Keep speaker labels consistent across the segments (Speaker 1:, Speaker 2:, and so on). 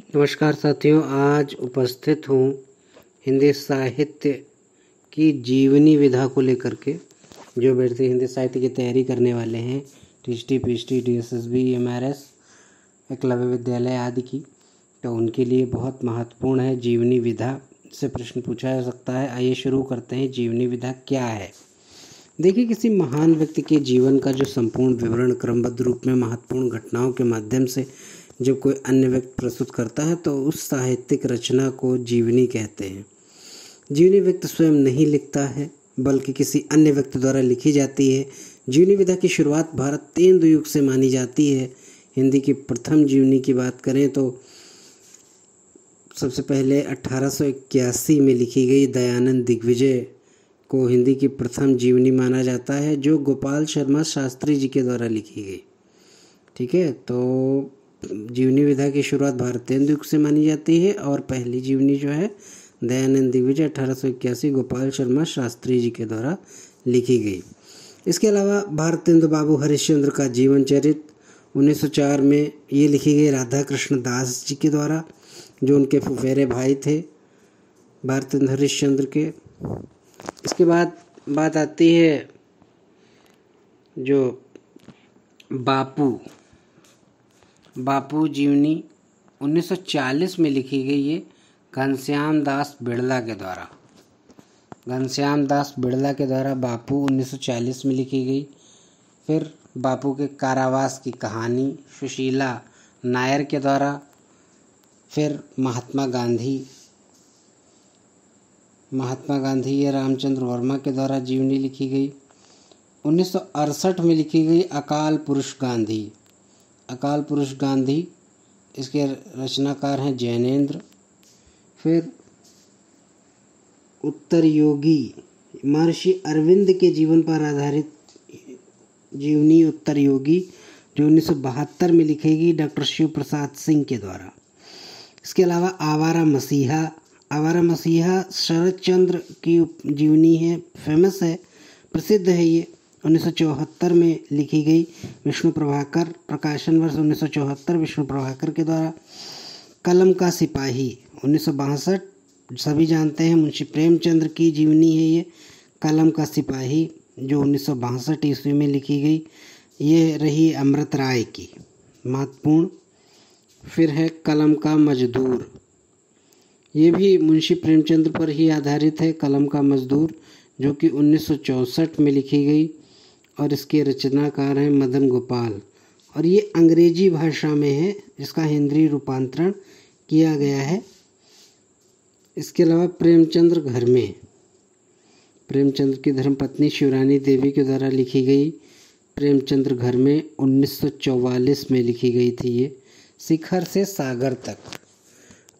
Speaker 1: नमस्कार साथियों, आज उपस्थित हूँ हिंदी साहित्य की जीवनी विधा को लेकर के। जो व्यक्ति हिंदी साहित्य की तैयारी करने वाले हैं, TST, PhD, DSSB, MRS, Eklavya विद्यालय आदि की, तो उनके लिए बहुत महत्वपूर्ण है। जीवनी विधा से प्रश्न पूछा जा सकता है। आइए शुरू करते हैं। जीवनी विधा क्या है? देखिए, किसी महान व्यक्ति के जीवन का जो संपूर्ण विवरण क्रमबद्ध रूप में महत्वपूर्ण घटनाओं के माध्यम से जब कोई अन्य व्यक्ति प्रस्तुत करता है तो उस साहित्यिक रचना को जीवनी कहते हैं। जीवनी व्यक्ति स्वयं नहीं लिखता है बल्कि किसी अन्य व्यक्ति द्वारा लिखी जाती है। जीवनी विधा की शुरुआत भारतेंदु युग से मानी जाती है। हिंदी की प्रथम जीवनी की बात करें तो सबसे पहले 1881 में लिखी गई दयानंद दिग्विजय को हिंदी की प्रथम जीवनी माना जाता है, जो गोपाल शर्मा शास्त्री जी के द्वारा लिखी गई। ठीक है, तो जीवनी विधा की शुरुआत भारतेंदु युग से मानी जाती है और पहली जीवनी जो है दयानंद दिग्विजय 1881 गोपाल शर्मा शास्त्री जी के द्वारा लिखी गई। इसके अलावा भारतेंदु बाबू हरिश्चंद्र का जीवन चरित्र 1904 में ये लिखी गई राधा कृष्ण दास जी के द्वारा, जो उनके फुफेरे भाई थे भारतेंदु हरिश्चंद्र के। इसके बाद बात आती है जो बापू जीवनी 1940 में लिखी गई है घनश्याम दास बिड़ला के द्वारा। घनश्याम दास बिड़ला के द्वारा बापू 1940 में लिखी गई। फिर बापू के कारावास की कहानी सुशीला नायर के द्वारा। फिर महात्मा गांधी ये रामचंद्र वर्मा के द्वारा जीवनी लिखी गई। 1968 में लिखी गई अकाल पुरुष गांधी, इसके रचनाकार हैं जैनेन्द्र। फिर उत्तर योगी महर्षि अरविंद के जीवन पर आधारित जीवनी उत्तर योगी, जो 1972 में लिखी गई डॉक्टर शिव प्रसाद सिंह के द्वारा। इसके अलावा आवारा मसीहा शरद चंद्र की जीवनी है, फेमस है, प्रसिद्ध है। ये 1974 में लिखी गई विष्णु प्रभाकर, प्रकाशन वर्ष 1974 विष्णु प्रभाकर के द्वारा। कलम का सिपाही 1962, सभी जानते हैं मुंशी प्रेमचंद्र की जीवनी है ये कलम का सिपाही, जो 1962 ईस्वी में लिखी गई। ये रही अमृत राय की महत्वपूर्ण। फिर है कलम का मजदूर, ये भी मुंशी प्रेमचंद्र पर ही आधारित है। कलम का मजदूर जो कि 1964 में लिखी गई और इसके रचनाकार हैं मदन गोपाल, और ये अंग्रेजी भाषा में है, जिसका हिंदी रूपांतरण किया गया है। इसके अलावा प्रेमचंद्र की धर्मपत्नी शिवरानी देवी के द्वारा लिखी गई प्रेमचंद्र घर में 1944 में लिखी गई थी। ये शिखर से सागर तक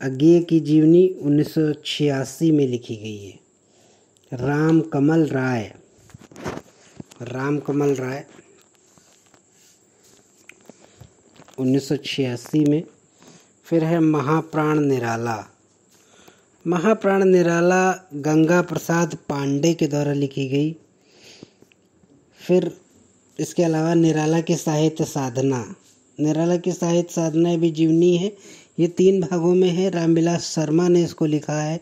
Speaker 1: अज्ञेय की जीवनी 1986 में लिखी गई है। राम कमल राय 1986 में। फिर है महाप्राण निराला गंगा प्रसाद पांडे के द्वारा लिखी गई। फिर इसके अलावा निराला की साहित्य साधना भी जीवनी है। ये 3 भागों में है। रामविलास शर्मा ने इसको लिखा है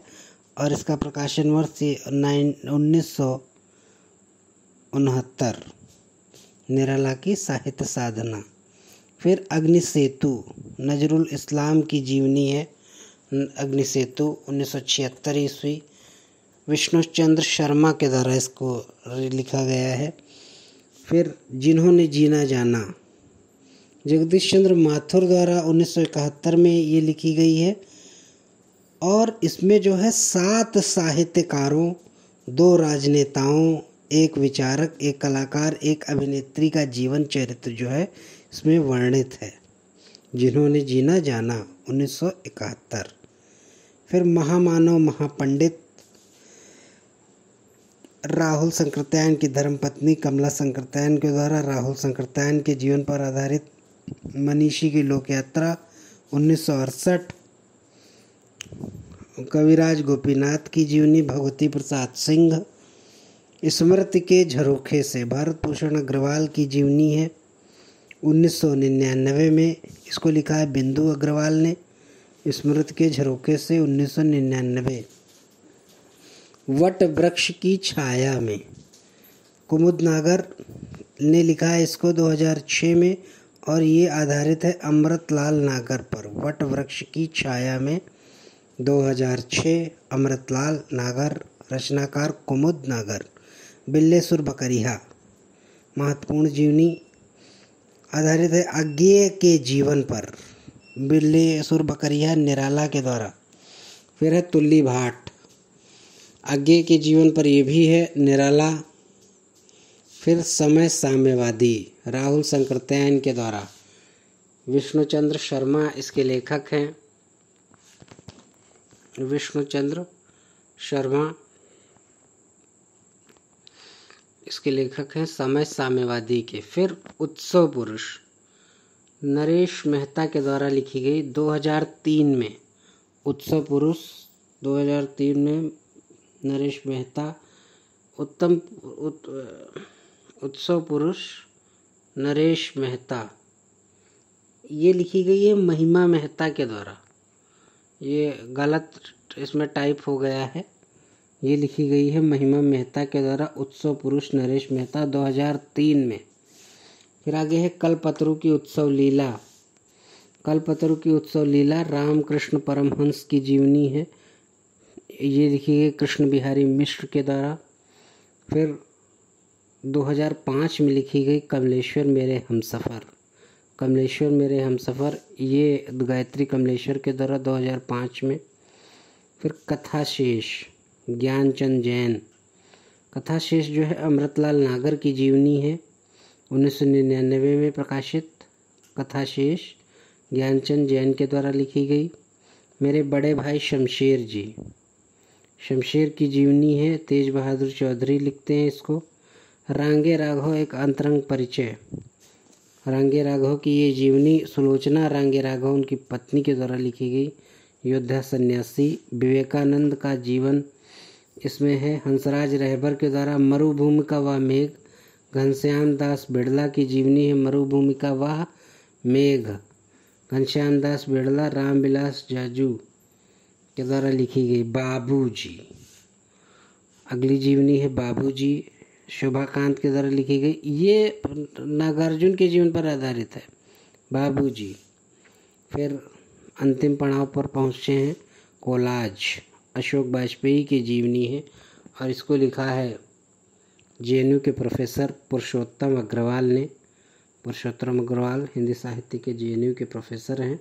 Speaker 1: और इसका प्रकाशन वर्ष 1969, निराला की साहित्य साधना। फिर अग्निसेतु नजरुल इस्लाम की जीवनी है। अग्निसेतु 1976 ईस्वी विष्णुचंद्र शर्मा के द्वारा इसको लिखा गया है। फिर जिन्होंने जीना जाना जगदीश चंद्र माथुर द्वारा 1971 में ये लिखी गई है, और इसमें जो है 7 साहित्यकारों, 2 राजनेताओं, एक विचारक, एक कलाकार, एक अभिनेत्री का जीवन चरित्र जो है इसमें वर्णित है। जिन्होंने जीना जाना 1971। फिर महामानव महापंडित राहुल शंकरत्यायन की धर्मपत्नी कमला शंकरत्यायन के द्वारा राहुल शंकरत्यायन के जीवन पर आधारित मनीषी की लोक यात्रा 1968। कविराज गोपीनाथ की जीवनी भगवती प्रसाद सिंह। स्मृति के झरोखे से भारत भूषण अग्रवाल की जीवनी है 1999 में, इसको लिखा है बिंदु अग्रवाल ने। स्मृति के झरोखे से 1999। वट वृक्ष की छाया में, कुमुद नागर ने लिखा है इसको 2006 में, और ये आधारित है अमृतलाल नागर पर। वट वृक्ष की छाया में 2006, अमृतलाल नागर, रचनाकार कुमुद नागर। बिल्लेसुर बकरिया, महत्वपूर्ण जीवनी, आधारित है अज्ञेय के जीवन पर। बिल्लेसुर बकरिया निराला के द्वारा। फिर है तुल्ली भाट, अज्ञेय के जीवन पर, ये भी है निराला। फिर समय साम्यवादी, राहुल संकृत्यायन के द्वारा। विष्णुचंद्र शर्मा इसके लेखक हैं। विष्णुचंद्र शर्मा इसके लेखक हैं समय साम्यवादी के। फिर उत्सव पुरुष, नरेश मेहता के द्वारा लिखी गई 2003 में। उत्सव पुरुष 2003 में नरेश मेहता। उत्सव पुरुष नरेश मेहता, ये लिखी गई है महिमा मेहता के द्वारा। ये गलत इसमें टाइप हो गया है, ये लिखी गई है महिमा मेहता के द्वारा। उत्सव पुरुष नरेश मेहता 2003 में। फिर आगे है कल्पतरु की उत्सव लीला। कल्पतरु की उत्सव लीला रामकृष्ण परमहंस की जीवनी है, ये लिखी गई कृष्ण बिहारी मिश्र के द्वारा। फिर 2005 में लिखी गई कमलेश्वर मेरे हमसफ़र। कमलेश्वर मेरे हमसफ़र, ये गायत्री कमलेश्वर के द्वारा 2005 में। फिर कथाशेष ज्ञानचंद जैन। कथाशेष जो है अमृतलाल नागर की जीवनी है, 1999 में प्रकाशित। कथाशेष ज्ञानचंद जैन के द्वारा लिखी गई। मेरे बड़े भाई शमशेर जी, शमशेर की जीवनी है, तेज बहादुर चौधरी लिखते हैं इसको। रांगे राघव एक अंतरंग परिचय, रांगे राघव की ये जीवनी सुलोचना रांगे राघव उनकी पत्नी के द्वारा लिखी गई। योद्धा सन्यासी, विवेकानंद का जीवन इसमें है, हंसराज रहबर के द्वारा। मरुभूमि का वह मेघ, घनश्याम दास बिड़ला की जीवनी है मरुभूमि का वह मेघ। घनश्याम दास बिड़ला, रामविलास जाजू के द्वारा लिखी गई। बाबूजी, अगली जीवनी है बाबूजी, शोभाकांत के द्वारा लिखी गई। ये नागार्जुन के जीवन पर आधारित है, बाबूजी। फिर अंतिम पड़ाव पर पहुँचे हैं कोलाज, अशोक वाजपेयी की जीवनी है, और इसको लिखा है जेएनयू के प्रोफेसर पुरुषोत्तम अग्रवाल ने। पुरुषोत्तम अग्रवाल हिंदी साहित्य के जेएनयू के प्रोफेसर हैं,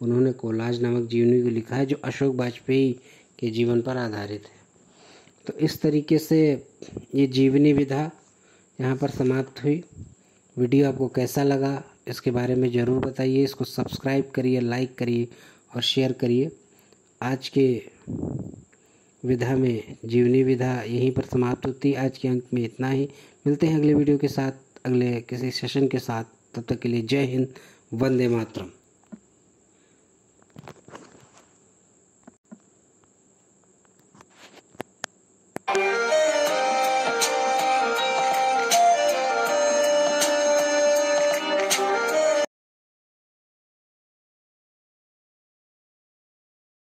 Speaker 1: उन्होंने कोलाज नामक जीवनी को लिखा है जो अशोक वाजपेयी के जीवन पर आधारित है। तो इस तरीके से ये जीवनी विधा यहाँ पर समाप्त हुई। वीडियो आपको कैसा लगा इसके बारे में ज़रूर बताइए। इसको सब्सक्राइब करिए, लाइक करिए और शेयर करिए। आज के विधा में जीवनी विधा यहीं पर समाप्त होती है। आज के अंक में इतना ही। मिलते हैं अगले वीडियो के साथ, अगले किसी सेशन के साथ। तब तक के लिए जय हिंद, वंदे मातरम।